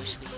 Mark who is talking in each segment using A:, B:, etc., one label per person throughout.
A: sweet.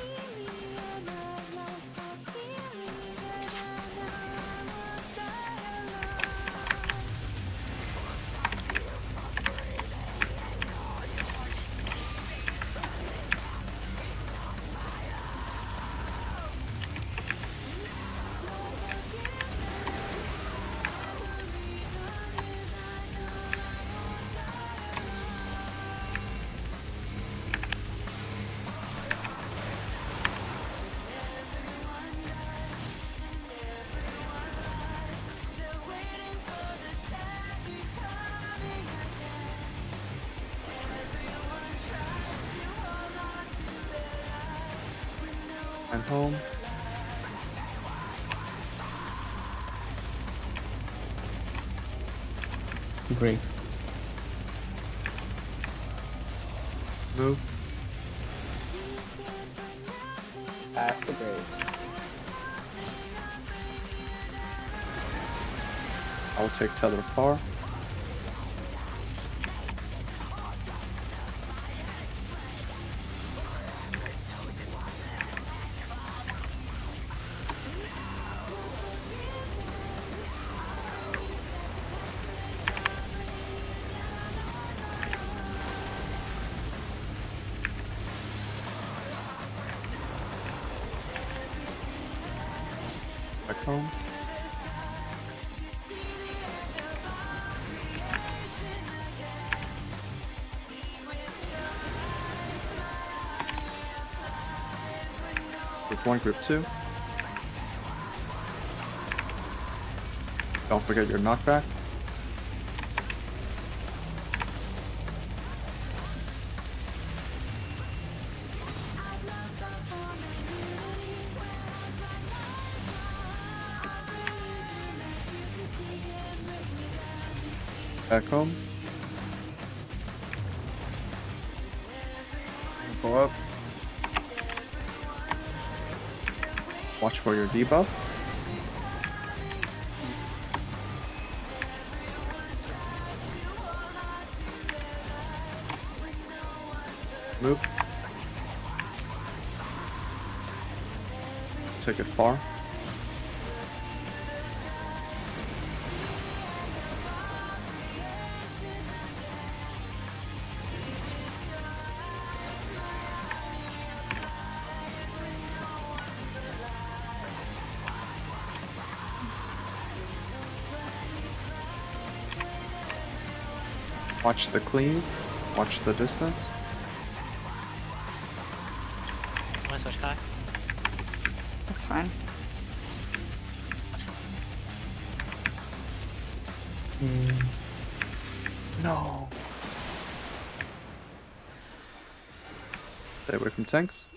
B: I'm home.
C: Great.
B: Move.
D: Pass the grave.
B: I'll take tether far. Back home. Group 1, Group 2. Don't forget your knockback. Back home. Go up. Watch for your debuff. Move. Take it far. Watch the cleave. Watch the distance.
A: Wanna switch Kai?
E: That's fine.
B: No. Stay away from tanks.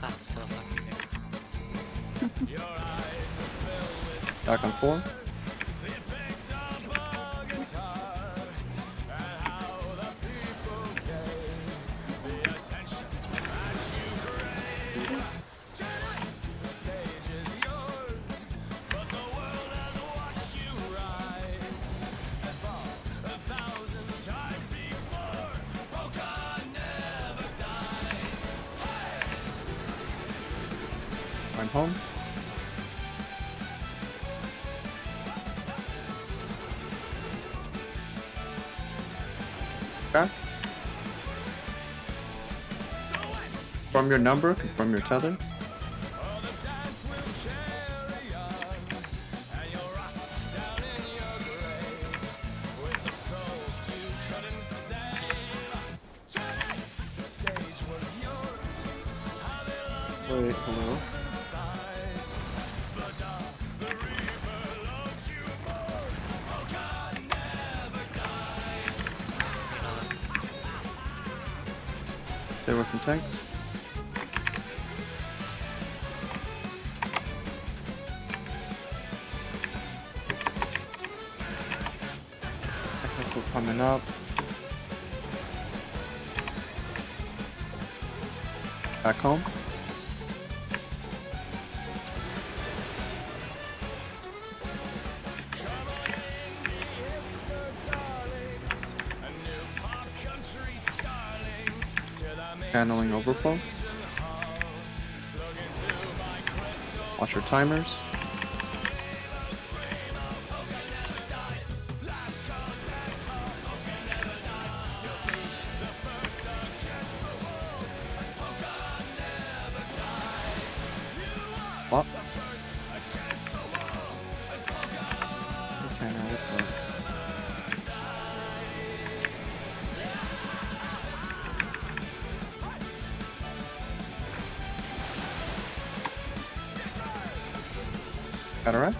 A: Class is so fucking good.
B: Back on 4. I'm home. Okay. Confirm your number, confirm your tether.
D: Wait, hello?
B: Stay away from tanks. Technical coming up. Back home. Channeling overflow. Watch your timers. What? Okay, now what's up? Cataract?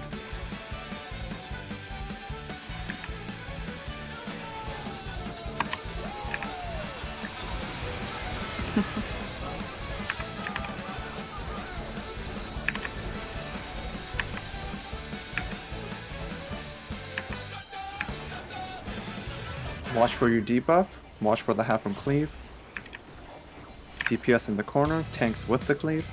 B: Watch for your debuff. Watch for the half from cleave. DPS in the corner. Tanks with the cleave.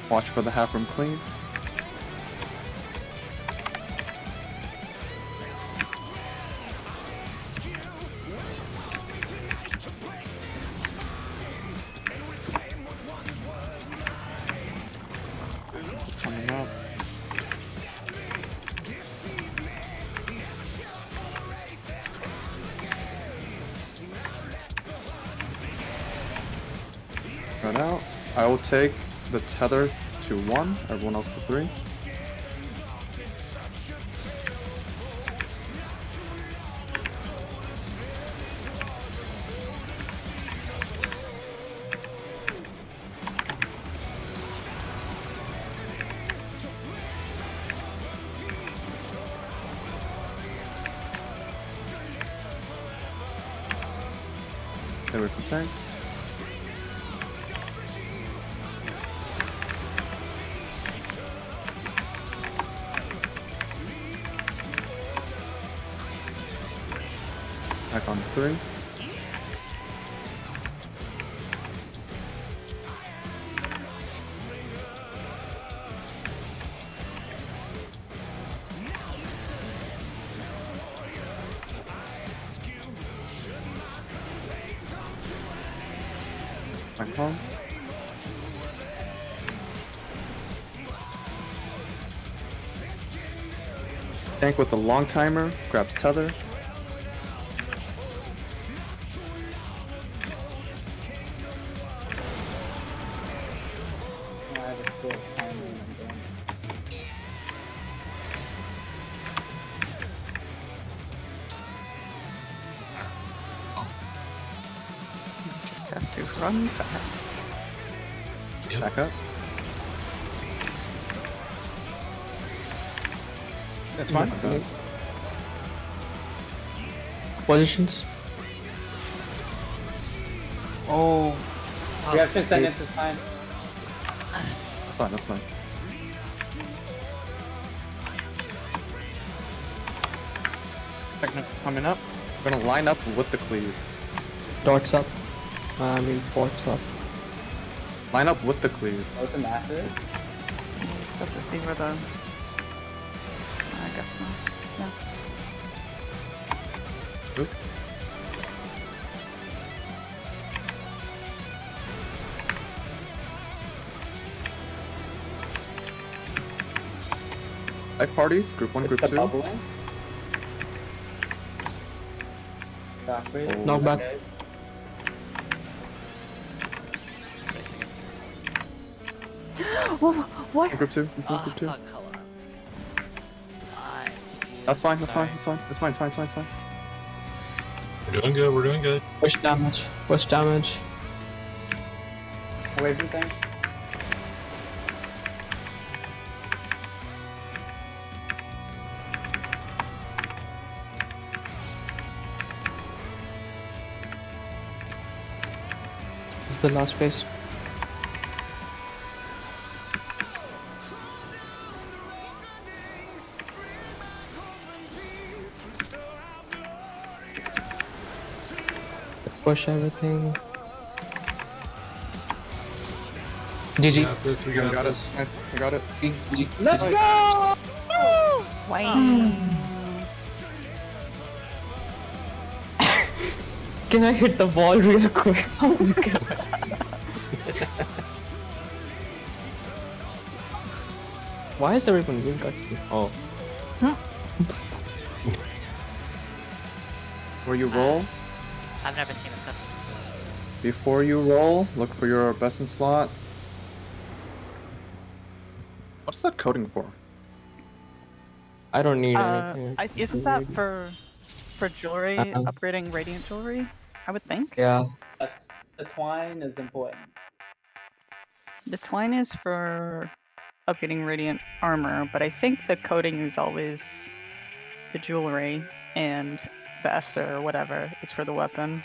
B: Watch for the half from cleave. Coming up. Right out. I will take the tether to 1, everyone else to 3. There we go, thanks. Back on 3. Back home. Tank with the long timer, grabs tether.
D: I have a short time when I'm done.
E: Just have to run fast.
B: Back up.
C: That's fine.
B: Okay.
C: Positions. Oh,
D: We have 10 seconds this time.
B: That's fine, that's fine.
C: technical coming up.
B: We're gonna line up with the cleave.
C: Darts up. I mean, forts up.
B: Line up with the cleave.
D: Oh, the master.
E: We just have to see where the. I guess not. No.
B: Oop. Hi parties, group 1,
D: It's
B: group
D: the
B: 2.
D: bubbling. Shockwave.
B: Oh.
C: Knockback.
D: Okay.
A: Wait a second.
E: Oh, what?
B: Group 2, group 1,
A: Ah,
B: group 2.
A: fuck, hold on. I'm confused.
B: That's fine, that's
A: Sorry.
B: fine, that's fine, that's fine, it's fine, it's fine, it's fine.
F: We're doing good, we're doing good.
C: Push damage. Push damage.
D: Away from things.
C: It's the last phase. push everything.
F: We
C: GG.
F: got this. We
B: I
F: got
B: got it.
F: this.
B: Nice. I got it.
C: GG.
D: Let's go!
E: Wayne.
C: Can I hit the wall real quick? Oh my god. Why is everyone doing cutscene? Oh.
B: Where you roll,
A: I've never seen this cutscene before. So.
B: before you roll, look for your best in slot. What's that coding for?
C: I don't need anything.
E: Isn't that for jewelry, upgrading radiant jewelry? I would think.
C: Yeah.
D: Yes, the twine is important.
E: The twine is for upgrading radiant armor, but I think the coating is always the jewelry, and the Esther or whatever is for the weapon.